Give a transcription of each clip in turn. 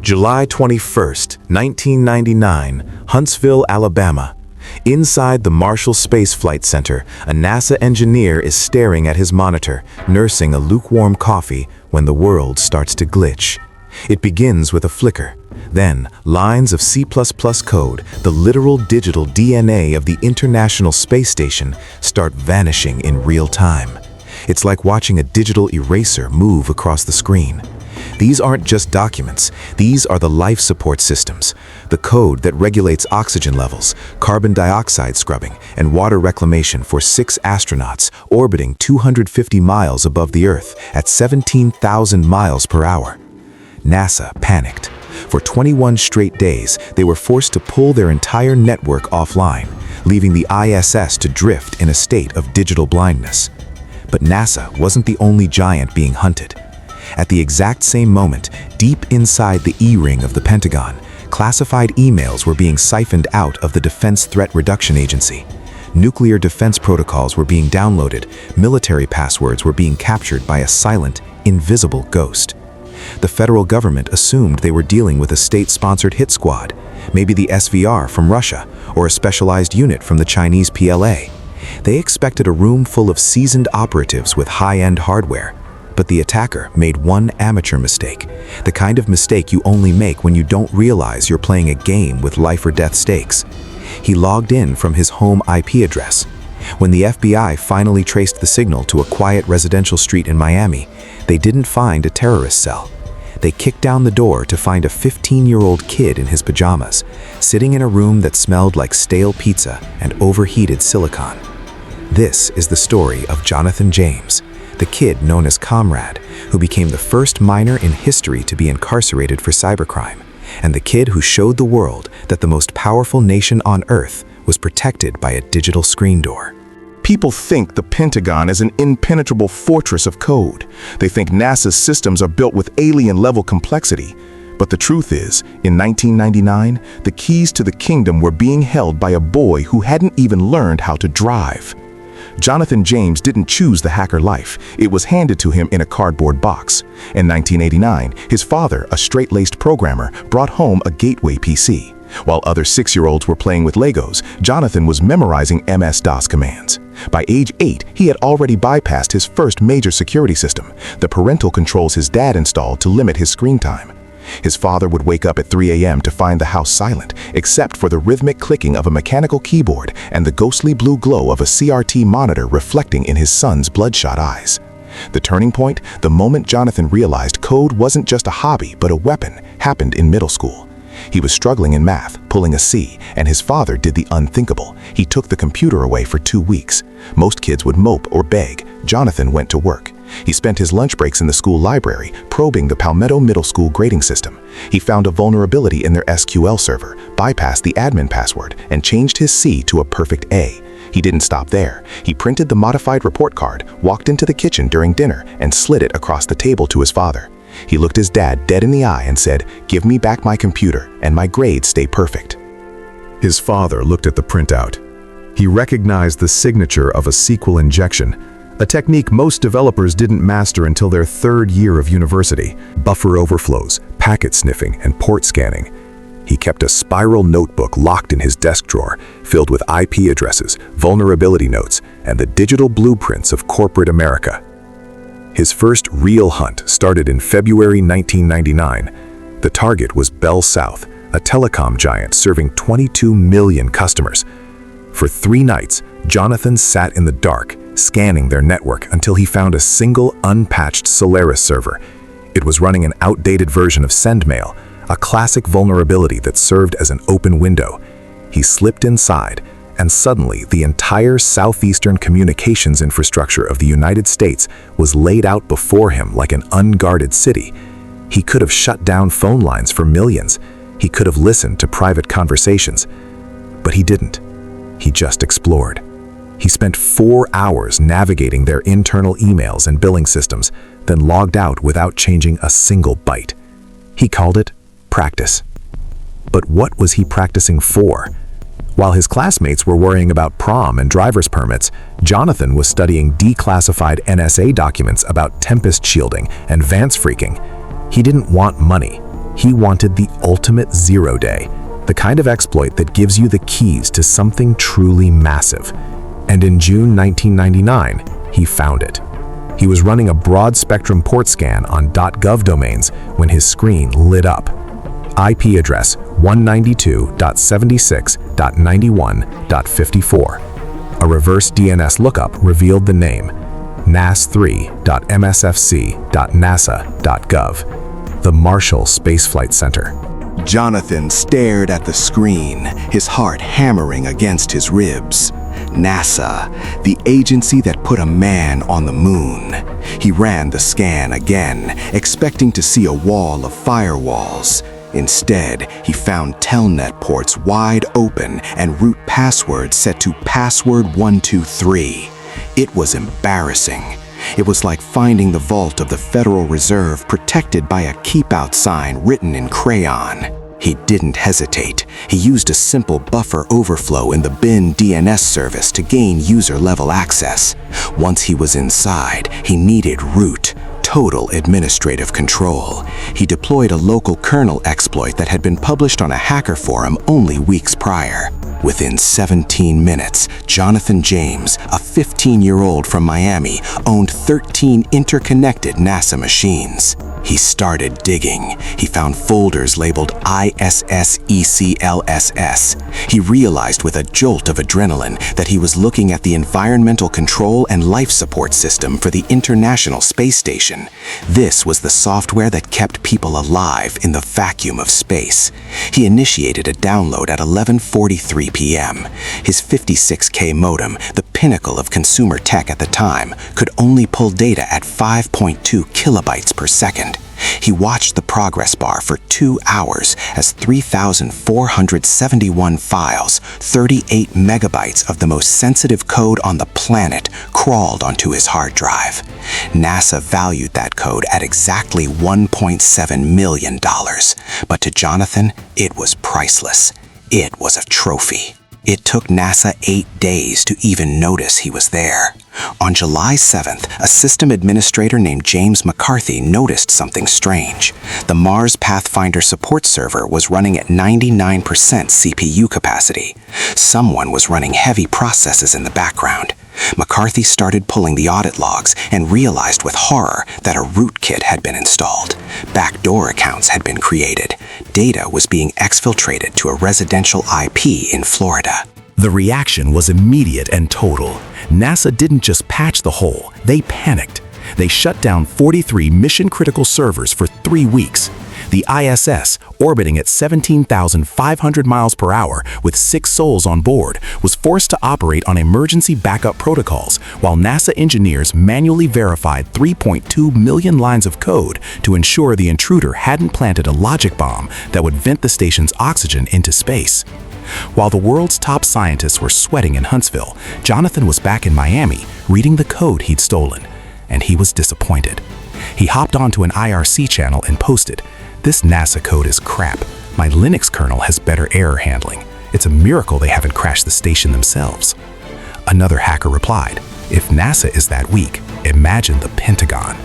July 21st, 1999, Huntsville, Alabama. Inside the Marshall Space Flight Center, a NASA engineer is staring at his monitor, nursing a lukewarm coffee when the world starts to glitch. It begins with a flicker. Then, lines of C++ code, the literal digital DNA of the International Space Station, start vanishing in real time. It's like watching a digital eraser move across the screen. These aren't just documents, these are the life support systems, the code that regulates oxygen levels, carbon dioxide scrubbing, and water reclamation for 6 astronauts orbiting 250 miles above the Earth at 17,000 miles per hour. NASA panicked. For 21 straight days, they were forced to pull their entire network offline, leaving the ISS to drift in a state of digital blindness. But NASA wasn't the only giant being hunted. At the exact same moment, deep inside the E-ring of the Pentagon, classified emails were being siphoned out of the Defense Threat Reduction Agency. Nuclear defense protocols were being downloaded, military passwords were being captured by a silent, invisible ghost. The federal government assumed they were dealing with a state-sponsored hit squad, maybe the SVR from Russia, or a specialized unit from the Chinese PLA. They expected a room full of seasoned operatives with high-end hardware. But the attacker made one amateur mistake, the kind of mistake you only make when you don't realize you're playing a game with life or death stakes. He logged in from his home IP address. When the FBI finally traced the signal to a quiet residential street in Miami, they didn't find a terrorist cell. They kicked down the door to find a 15-year-old kid in his pajamas, sitting in a room that smelled like stale pizza and overheated silicon. This is the story of Jonathan James, the kid known as Comrade, who became the first minor in history to be incarcerated for cybercrime, and the kid who showed the world that the most powerful nation on Earth was protected by a digital screen door. People think the Pentagon is an impenetrable fortress of code. They think NASA's systems are built with alien-level complexity. But the truth is, in 1999, the keys to the kingdom were being held by a boy who hadn't even learned how to drive. Jonathan James didn't choose the hacker life. It was handed to him in a cardboard box. In 1989, his father, a straight-laced programmer, brought home a gateway PC. While other 6-year-olds were playing with Legos, Jonathan was memorizing MS-DOS commands. By age 8, he had already bypassed his first major security system, the parental controls his dad installed to limit his screen time. His father would wake up at 3 a.m. to find the house silent, except for the rhythmic clicking of a mechanical keyboard and the ghostly blue glow of a CRT monitor reflecting in his son's bloodshot eyes. The turning point, the moment Jonathan realized code wasn't just a hobby but a weapon, happened in middle school. He was struggling in math, pulling a C, and his father did the unthinkable. He took the computer away for 2 weeks. Most kids would mope or beg. Jonathan went to work. He spent his lunch breaks in the school library, probing the Palmetto Middle School grading system. He found a vulnerability in their SQL server, bypassed the admin password, and changed his C to a perfect A. He didn't stop there. He printed the modified report card, walked into the kitchen during dinner, and slid it across the table to his father. He looked his dad dead in the eye and said, "Give me back my computer, and my grades stay perfect." His father looked at the printout. He recognized the signature of a SQL injection, a technique most developers didn't master until their 3rd year of university. Buffer overflows, packet sniffing, and port scanning. He kept a spiral notebook locked in his desk drawer, filled with IP addresses, vulnerability notes, and the digital blueprints of corporate America. His first real hunt started in February 1999. The target was Bell South, a telecom giant serving 22 million customers. For 3 nights, Jonathan sat in the dark, scanning their network until he found a single unpatched Solaris server. It was running an outdated version of SendMail, a classic vulnerability that served as an open window. He slipped inside, and suddenly the entire southeastern communications infrastructure of the United States was laid out before him like an unguarded city. He could have shut down phone lines for millions. He could have listened to private conversations. But he didn't. He just explored. He spent 4 hours navigating their internal emails and billing systems, then logged out without changing a single byte. He called it practice. But what was he practicing for? While his classmates were worrying about prom and driver's permits, Jonathan was studying declassified NSA documents about tempest shielding and Vance freaking. He didn't want money. He wanted the ultimate zero-day, the kind of exploit that gives you the keys to something truly massive. And in June 1999, he found it. He was running a broad-spectrum port scan on .gov domains when his screen lit up. IP address 192.76.91.54. A reverse DNS lookup revealed the name, nas3.msfc.nasa.gov, the Marshall Space Flight Center. Jonathan stared at the screen, his heart hammering against his ribs. NASA, the agency that put a man on the moon. He ran the scan again, expecting to see a wall of firewalls. Instead, he found telnet ports wide open and root passwords set to password 123. It was embarrassing. It was like finding the vault of the Federal Reserve protected by a keep-out sign written in crayon. He didn't hesitate. He used a simple buffer overflow in the bin DNS service to gain user-level access. Once he was inside, he needed root, total administrative control. He deployed a local kernel exploit that had been published on a hacker forum only weeks prior. Within 17 minutes, Jonathan James, a 15-year-old from Miami, owned 13 interconnected NASA machines. He started digging. He found folders labeled ISSECLSS. He realized with a jolt of adrenaline that he was looking at the environmental control and life support system for the International Space Station. This was the software that kept people alive in the vacuum of space. He initiated a download at 11:43 p.m. His 56K modem, the pinnacle of consumer tech at the time, could only pull data at 5.2 kilobytes per second. He watched the progress bar for 2 hours as 3,471 files, 38 megabytes of the most sensitive code on the planet, crawled onto his hard drive. NASA valued that code at exactly $1.7 million. But to Jonathan, it was priceless. It was a trophy. It took NASA 8 days to even notice he was there. On July 7th, a system administrator named James McCarthy noticed something strange. The Mars Pathfinder support server was running at 99% CPU capacity. Someone was running heavy processes in the background. McCarthy started pulling the audit logs and realized with horror that a rootkit had been installed. Backdoor accounts had been created. Data was being exfiltrated to a residential IP in Florida. The reaction was immediate and total. NASA didn't just patch the hole, they panicked. They shut down 43 mission-critical servers for 3 weeks. The ISS, orbiting at 17,500 miles per hour with 6 souls on board, was forced to operate on emergency backup protocols, while NASA engineers manually verified 3.2 million lines of code to ensure the intruder hadn't planted a logic bomb that would vent the station's oxygen into space. While the world's top scientists were sweating in Huntsville, Jonathan was back in Miami reading the code he'd stolen, and he was disappointed. He hopped onto an IRC channel and posted, "This NASA code is crap. My Linux kernel has better error handling. It's a miracle they haven't crashed the station themselves." Another hacker replied, "If NASA is that weak, imagine the Pentagon."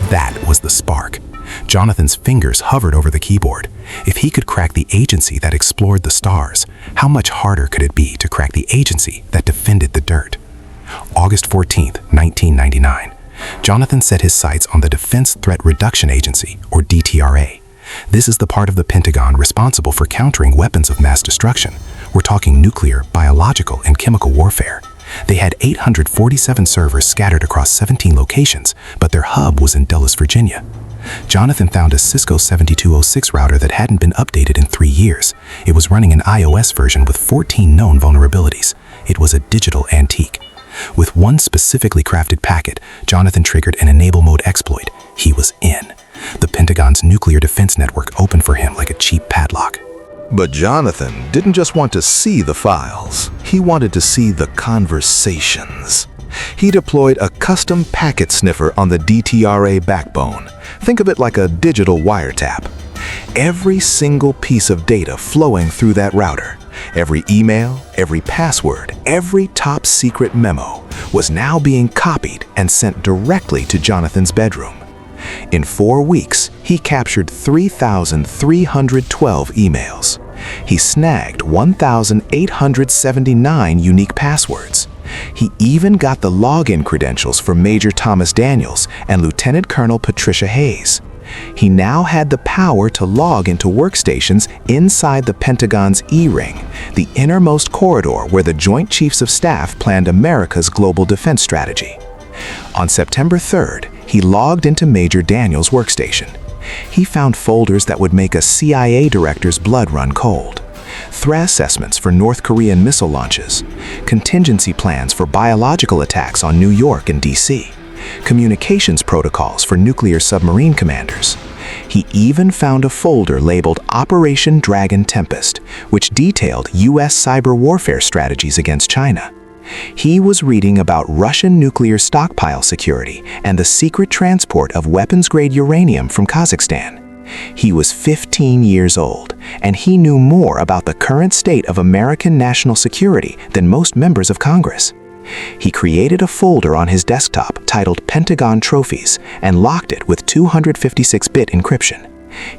That was the spark. Jonathan's fingers hovered over the keyboard. If he could crack the agency that explored the stars, how much harder could it be to crack the agency that defended the dirt? August 14th, 1999. Jonathan set his sights on the Defense Threat Reduction Agency, or DTRA. This is the part of the Pentagon responsible for countering weapons of mass destruction. We're talking nuclear, biological, and chemical warfare. They had 847 servers scattered across 17 locations, but their hub was in Dulles, Virginia. Jonathan found a Cisco 7206 router that hadn't been updated in 3 years. It was running an iOS version with 14 known vulnerabilities. It was a digital antique. With one specifically crafted packet, Jonathan triggered an enable mode exploit. He was in. The Pentagon's nuclear defense network opened for him like a cheap padlock. But Jonathan didn't just want to see the files. He wanted to see the conversations. He deployed a custom packet sniffer on the DTRA backbone. Think of it like a digital wiretap. Every single piece of data flowing through that router, every email, every password, every top secret memo was now being copied and sent directly to Jonathan's bedroom. In 4 weeks, He captured 3,312 emails. He snagged 1,879 unique passwords. He even got the login credentials for Major Thomas Daniels and Lieutenant Colonel Patricia Hayes. He now had the power to log into workstations inside the Pentagon's E-ring, the innermost corridor where the Joint Chiefs of Staff planned America's global defense strategy. On September 3rd, he logged into Major Daniels' workstation. He found folders that would make a CIA director's blood run cold. Threat assessments for North Korean missile launches, contingency plans for biological attacks on New York and D.C., communications protocols for nuclear submarine commanders. He even found a folder labeled Operation Dragon Tempest, which detailed U.S. cyber warfare strategies against China. He was reading about Russian nuclear stockpile security and the secret transport of weapons-grade uranium from Kazakhstan. He was 15 years old, and he knew more about the current state of American national security than most members of Congress. He created a folder on his desktop titled Pentagon Trophies and locked it with 256-bit encryption.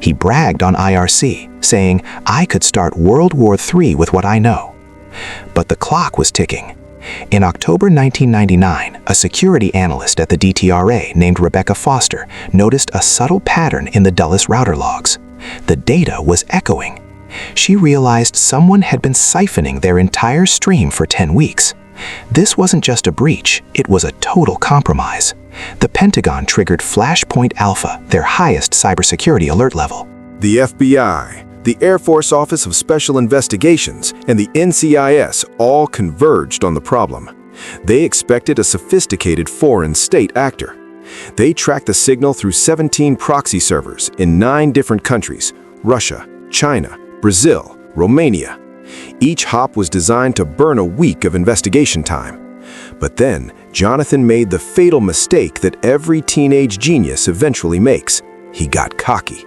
He bragged on IRC, saying, "I could start World War III with what I know." But the clock was ticking. In October 1999, a security analyst at the DTRA named Rebecca Foster noticed a subtle pattern in the Dulles router logs. The data was echoing. She realized someone had been siphoning their entire stream for 10 weeks. This wasn't just a breach, it was a total compromise. The Pentagon triggered Flashpoint Alpha, their highest cybersecurity alert level. The FBI, the Air Force Office of Special Investigations, and the NCIS all converged on the problem. They expected a sophisticated foreign state actor. They tracked the signal through 17 proxy servers in 9 different countries: Russia, China, Brazil, Romania. Each hop was designed to burn a week of investigation time. But then, Jonathan made the fatal mistake that every teenage genius eventually makes. He got cocky.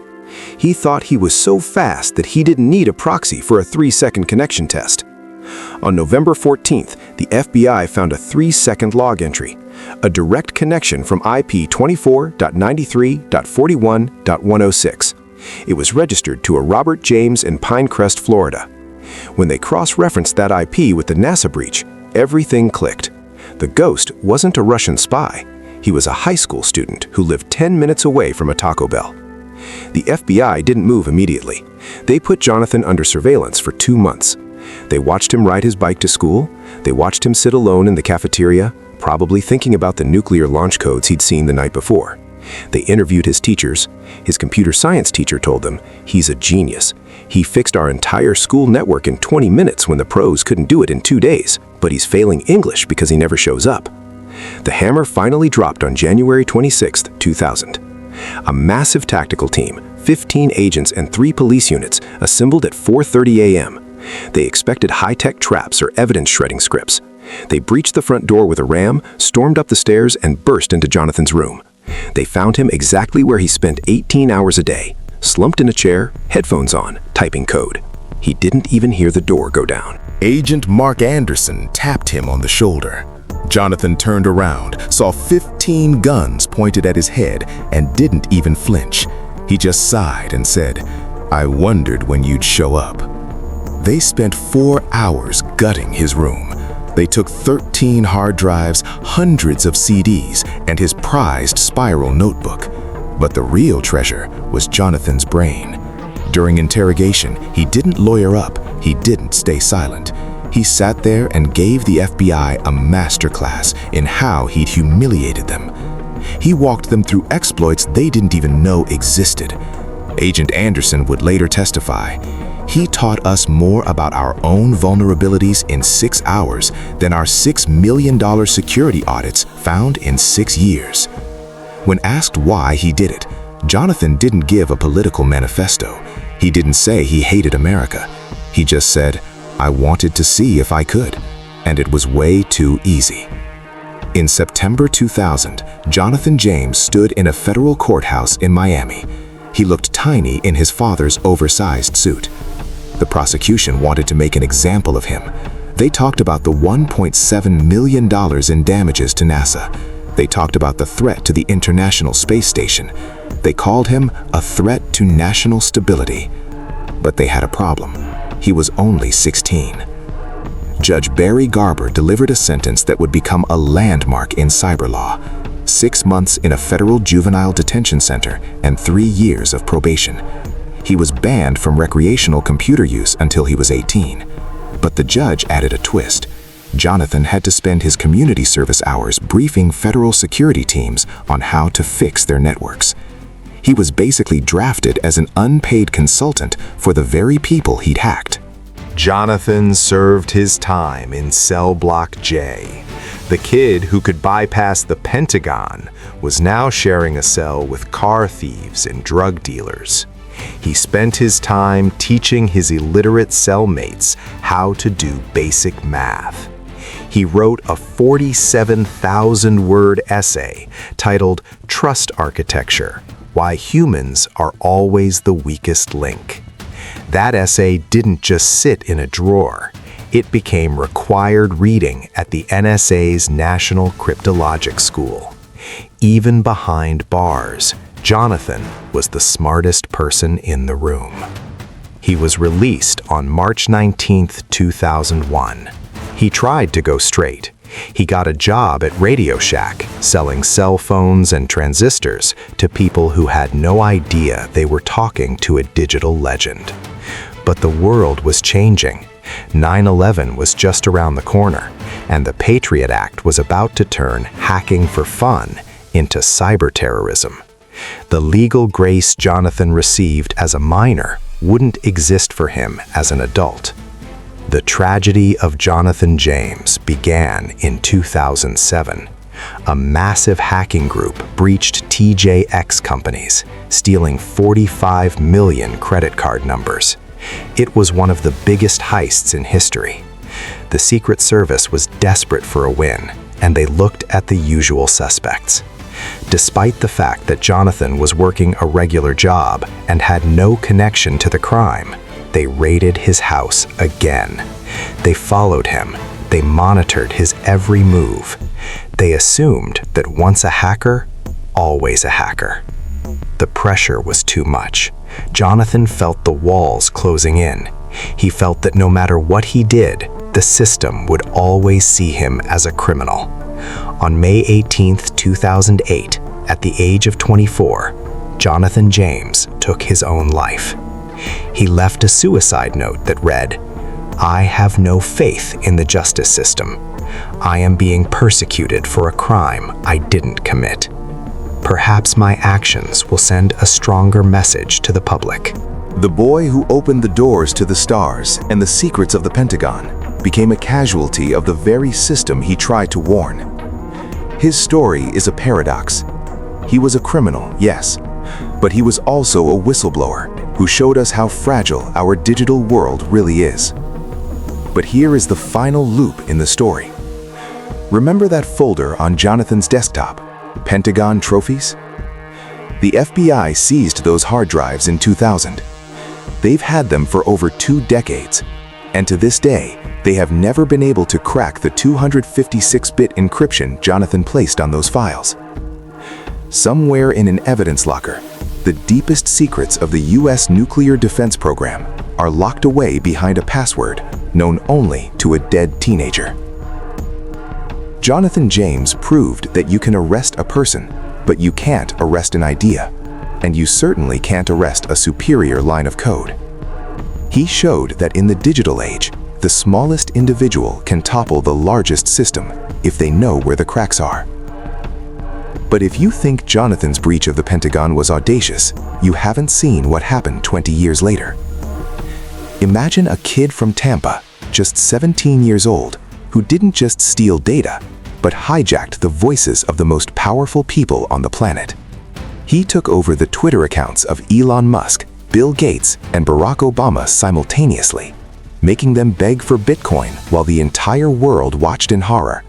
He thought he was so fast that he didn't need a proxy for a 3-second connection test. On November 14th, the FBI found a 3-second log entry, a direct connection from IP 24.93.41.106. It was registered to a Robert James in Pinecrest, Florida. When they cross-referenced that IP with the NASA breach, everything clicked. The ghost wasn't a Russian spy. He was a high school student who lived 10 minutes away from a Taco Bell. The FBI didn't move immediately. They put Jonathan under surveillance for 2 months. They watched him ride his bike to school. They watched him sit alone in the cafeteria, probably thinking about the nuclear launch codes he'd seen the night before. They interviewed his teachers. His computer science teacher told them, "He's a genius. He fixed our entire school network in 20 minutes when the pros couldn't do it in 2 days, but he's failing English because he never shows up." The hammer finally dropped on January 26, 2000. A massive tactical team, 15 agents and 3 police units, assembled at 4:30 a.m. They expected high-tech traps or evidence-shredding scripts. They breached the front door with a ram, stormed up the stairs, and burst into Jonathan's room. They found him exactly where he spent 18 hours a day, slumped in a chair, headphones on, typing code. He didn't even hear the door go down. Agent Mark Anderson tapped him on the shoulder. Jonathan turned around, saw 15 guns pointed at his head, and didn't even flinch. He just sighed and said, "I wondered when you'd show up." They spent 4 hours gutting his room. They took 13 hard drives, hundreds of CDs, and his prized spiral notebook. But the real treasure was Jonathan's brain. During interrogation, he didn't lawyer up, he didn't stay silent. He sat there and gave the FBI a masterclass in how he'd humiliated them. He walked them through exploits they didn't even know existed. Agent Anderson would later testify, "He taught us more about our own vulnerabilities in 6 hours than our $6 million security audits found in 6 years." When asked why he did it, Jonathan didn't give a political manifesto. He didn't say he hated America. He just said, "I wanted to see if I could, and it was way too easy." In September 2000, Jonathan James stood in a federal courthouse in Miami. He looked tiny in his father's oversized suit. The prosecution wanted to make an example of him. They talked about the $1.7 million in damages to NASA. They talked about the threat to the International Space Station. They called him a threat to national stability. But they had a problem. He was only 16. Judge Barry Garber delivered a sentence that would become a landmark in cyber law: 6 months in a federal juvenile detention center and 3 years of probation. He was banned from recreational computer use until he was 18. But the judge added a twist. Jonathan had to spend his community service hours briefing federal security teams on how to fix their networks. He was basically drafted as an unpaid consultant for the very people he'd hacked. Jonathan served his time in Cell Block J. The kid who could bypass the Pentagon was now sharing a cell with car thieves and drug dealers. He spent his time teaching his illiterate cellmates how to do basic math. He wrote a 47,000-word essay titled "Trust Architecture: Why Humans Are Always the Weakest Link." That essay didn't just sit in a drawer. It became required reading at the NSA's National Cryptologic School. Even behind bars, Jonathan was the smartest person in the room. He was released on March 19, 2001. He tried to go straight. He got a job at Radio Shack, selling cell phones and transistors to people who had no idea they were talking to a digital legend. But the world was changing. 9/11 was just around the corner, and the Patriot Act was about to turn hacking for fun into cyber terrorism. The legal grace Jonathan received as a minor wouldn't exist for him as an adult. The tragedy of Jonathan James began in 2007. A massive hacking group breached TJX companies, stealing 45 million credit card numbers. It was one of the biggest heists in history. The Secret Service was desperate for a win, and they looked at the usual suspects. Despite the fact that Jonathan was working a regular job and had no connection to the crime, they raided his house again. They followed him. They monitored his every move. They assumed that once a hacker, always a hacker. The pressure was too much. Jonathan felt the walls closing in. He felt that no matter what he did, the system would always see him as a criminal. On May 18, 2008, at the age of 24, Jonathan James took his own life. He left a suicide note that read, "I have no faith in the justice system. I am being persecuted for a crime I didn't commit. Perhaps my actions will send a stronger message to the public." The boy who opened the doors to the stars and the secrets of the Pentagon became a casualty of the very system he tried to warn. His story is a paradox. He was a criminal, yes, but he was also a whistleblower who showed us how fragile our digital world really is. But here is the final loop in the story. Remember that folder on Jonathan's desktop, Pentagon Trophies? The FBI seized those hard drives in 2000. They've had them for over 2 decades, and to this day, they have never been able to crack the 256-bit encryption Jonathan placed on those files. Somewhere in an evidence locker, the deepest secrets of the US nuclear defense program are locked away behind a password known only to a dead teenager. Jonathan James proved that you can arrest a person, but you can't arrest an idea, and you certainly can't arrest a superior line of code. He showed that in the digital age, the smallest individual can topple the largest system if they know where the cracks are. But if you think Jonathan's breach of the Pentagon was audacious, you haven't seen what happened 20 years later. Imagine a kid from Tampa, just 17 years old, who didn't just steal data, but hijacked the voices of the most powerful people on the planet. He took over the Twitter accounts of Elon Musk, Bill Gates, and Barack Obama simultaneously, making them beg for Bitcoin while the entire world watched in horror.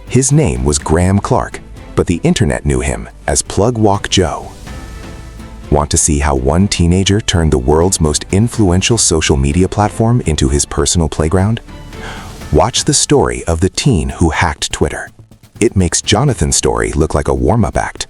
His name was Graham Clark, but the internet knew him as Plug Walk Joe. Want to see how one teenager turned the world's most influential social media platform into his personal playground? Watch the story of the teen who hacked Twitter. It makes Jonathan's story look like a warm-up act,